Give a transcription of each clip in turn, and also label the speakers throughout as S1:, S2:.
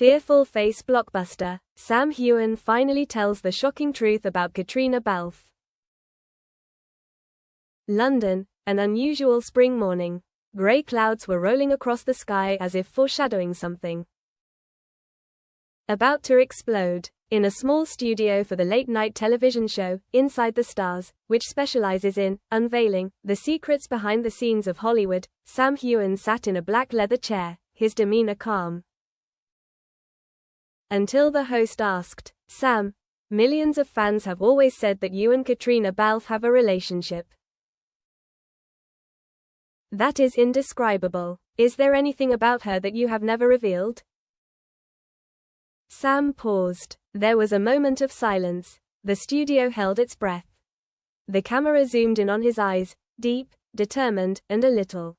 S1: Fearful face blockbuster. Sam Heughan finally tells the shocking truth about Katrina Balfe. London, an unusual spring morning. Grey clouds were rolling across the sky as if foreshadowing something about to explode. In a small studio for the late-night television show, Inside the Stars, which specializes in unveiling the secrets behind the scenes of Hollywood, Sam Heughan sat in a black leather chair, his demeanor calm. Until the host asked, "Sam, millions of fans have always said that you and Katrina Balfe have a relationship. That is indescribable. Is there anything about her that you have never revealed?" Sam paused. There was a moment of silence. The studio held its breath. The camera zoomed in on his eyes, deep, determined, and a little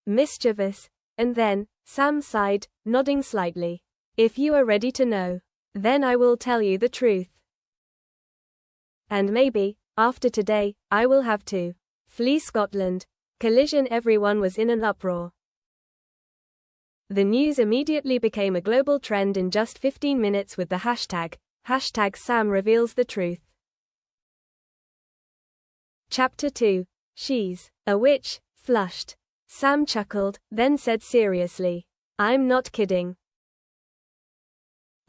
S1: mischievous. And then, Sam sighed, nodding slightly. "If you are ready to know, then I will tell you the truth. And maybe, after today, I will have to flee Scotland." Collision. Everyone was in an uproar. The news immediately became a global trend in just 15 minutes with the hashtag Sam reveals the truth. Chapter 2. She's a witch. Flushed. Sam chuckled, then said seriously, "I'm not kidding.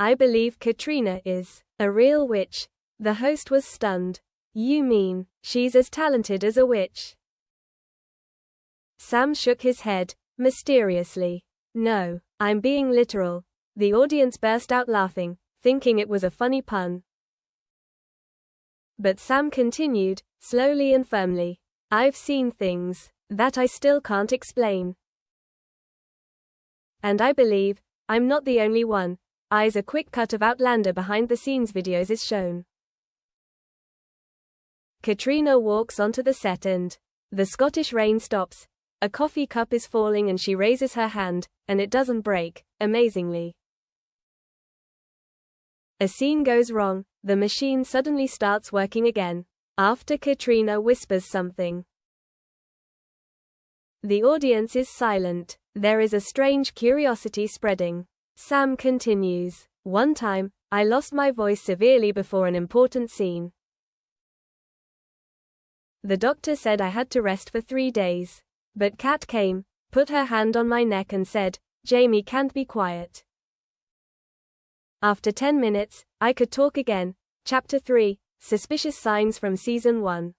S1: I believe Katrina is a real witch." The host was stunned. "You mean, she's as talented as a witch?" Sam shook his head, mysteriously. "No, I'm being literal." The audience burst out laughing, thinking it was a funny pun. But Sam continued, slowly and firmly. "I've seen things that I still can't explain. And I believe I'm not the only one." A quick cut of Outlander behind-the-scenes videos is shown. Katrina walks onto the set and the Scottish rain stops. A coffee cup is falling and she raises her hand, and it doesn't break, amazingly. A scene goes wrong. The machine suddenly starts working again. After Katrina whispers something, the audience is silent. There is a strange curiosity spreading. Sam continues. "One time, I lost my voice severely before an important scene. The doctor said I had to rest for 3 days. But Kat came, put her hand on my neck and said, 'Jamie can't be quiet.' After 10 minutes, I could talk again." Chapter 3. Suspicious signs from Season 1.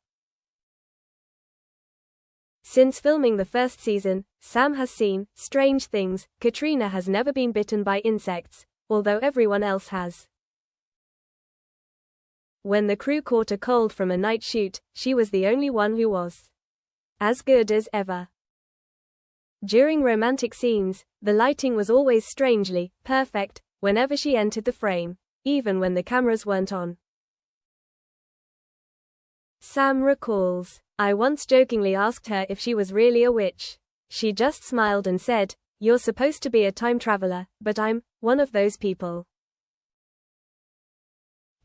S1: Since filming the first season, Sam has seen strange things. Katrina has never been bitten by insects, although everyone else has. When the crew caught a cold from a night shoot, she was the only one who was as good as ever. During romantic scenes, the lighting was always strangely perfect whenever she entered the frame, even when the cameras weren't on. Sam recalls, "I once jokingly asked her if she was really a witch. She just smiled and said, 'You're supposed to be a time traveler, but I'm one of those people.'"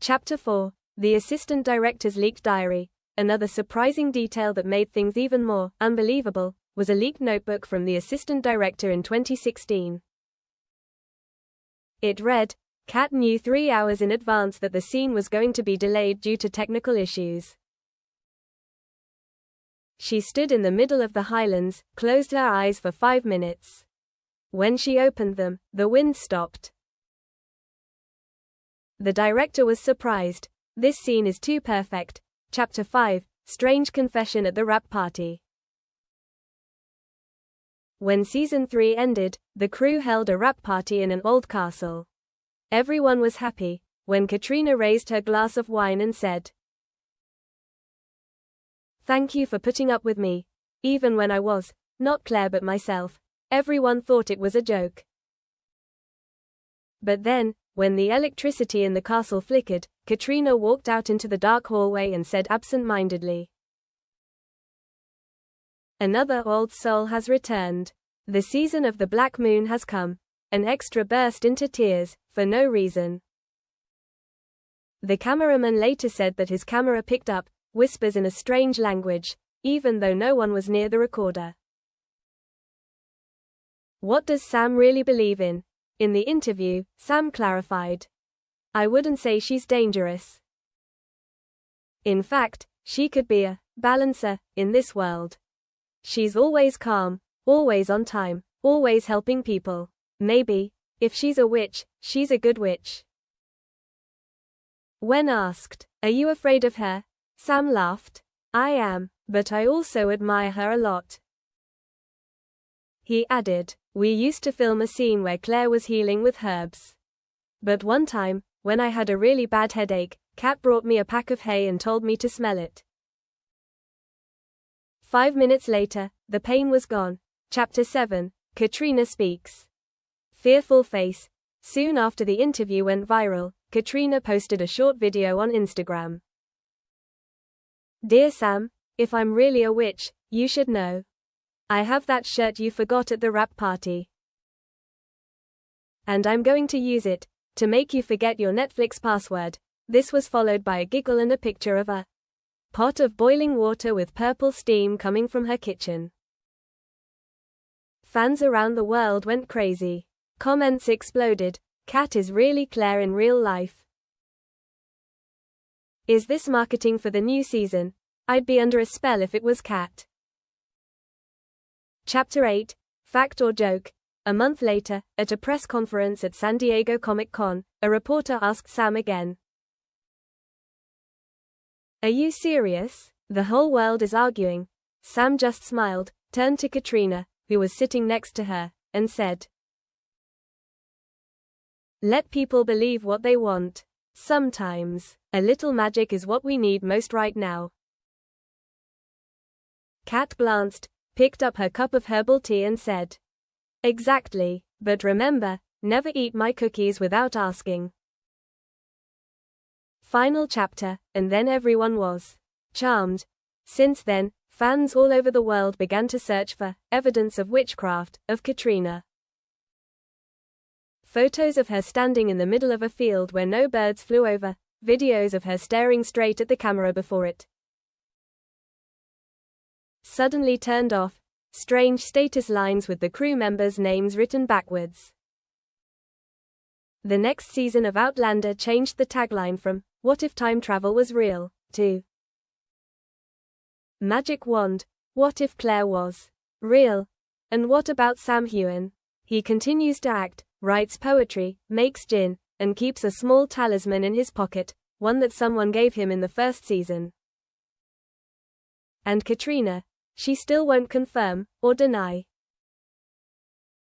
S1: Chapter 4. The assistant director's leaked diary. Another surprising detail that made things even more unbelievable was a leaked notebook from the assistant director in 2016. It read, "Kat knew 3 hours in advance that the scene was going to be delayed due to technical issues. She stood in the middle of the Highlands, closed her eyes for 5 minutes. When she opened them, the wind stopped. The director was surprised. This scene is too perfect." Chapter 5. Strange confession at the wrap party. When Season 3 ended, the crew held a wrap party in an old castle. Everyone was happy when Katrina raised her glass of wine and said, "Thank you for putting up with me. Even when I was not Claire but myself." Everyone thought it was a joke. But then, when the electricity in the castle flickered, Katrina walked out into the dark hallway and said absent-mindedly, "Another old soul has returned. The season of the Black Moon has come." An extra burst into tears, for no reason. The cameraman later said that his camera picked up whispers in a strange language, even though no one was near the recorder. What does Sam really believe in? In the interview, Sam clarified, "I wouldn't say she's dangerous. In fact, she could be a balancer in this world. She's always calm, always on time, always helping people. Maybe, if she's a witch, she's a good witch." When asked, "Are you afraid of her?" Sam laughed. "I am, but I also admire her a lot." He added, "We used to film a scene where Claire was healing with herbs. But one time, when I had a really bad headache, Kat brought me a pack of hay and told me to smell it. 5 minutes later, the pain was gone." Chapter 7, Katrina Speaks. Fearful face. Soon after the interview went viral, Katrina posted a short video on Instagram. "Dear Sam, if I'm really a witch, you should know. I have that shirt you forgot at the wrap party. And I'm going to use it to make you forget your Netflix password." This was followed by a giggle and a picture of a pot of boiling water with purple steam coming from her kitchen. Fans around the world went crazy. Comments exploded. "Kat is really Claire in real life. Is this marketing for the new season? I'd be under a spell if it was Kat." Chapter 8, Fact or Joke. A month later, at a press conference at San Diego Comic-Con, a reporter asked Sam again, "Are you serious? The whole world is arguing." Sam just smiled, turned to Katrina, who was sitting next to her, and said, "Let people believe what they want. Sometimes, a little magic is what we need most right now." Kat glanced, picked up her cup of herbal tea and said, "Exactly, but remember, never eat my cookies without asking." Final chapter, and then everyone was charmed. Since then, fans all over the world began to search for evidence of witchcraft of Katrina. Photos of her standing in the middle of a field where no birds flew over, videos of her staring straight at the camera before it suddenly turned off, strange status lines with the crew members' names written backwards. The next season of Outlander changed the tagline from "What if time travel was real?" to "Magic wand, what if Claire was real? And what about Sam Heughan? He continues to act, writes poetry, makes gin, and keeps a small talisman in his pocket, one that someone gave him in the first season." And Katrina, she still won't confirm or deny.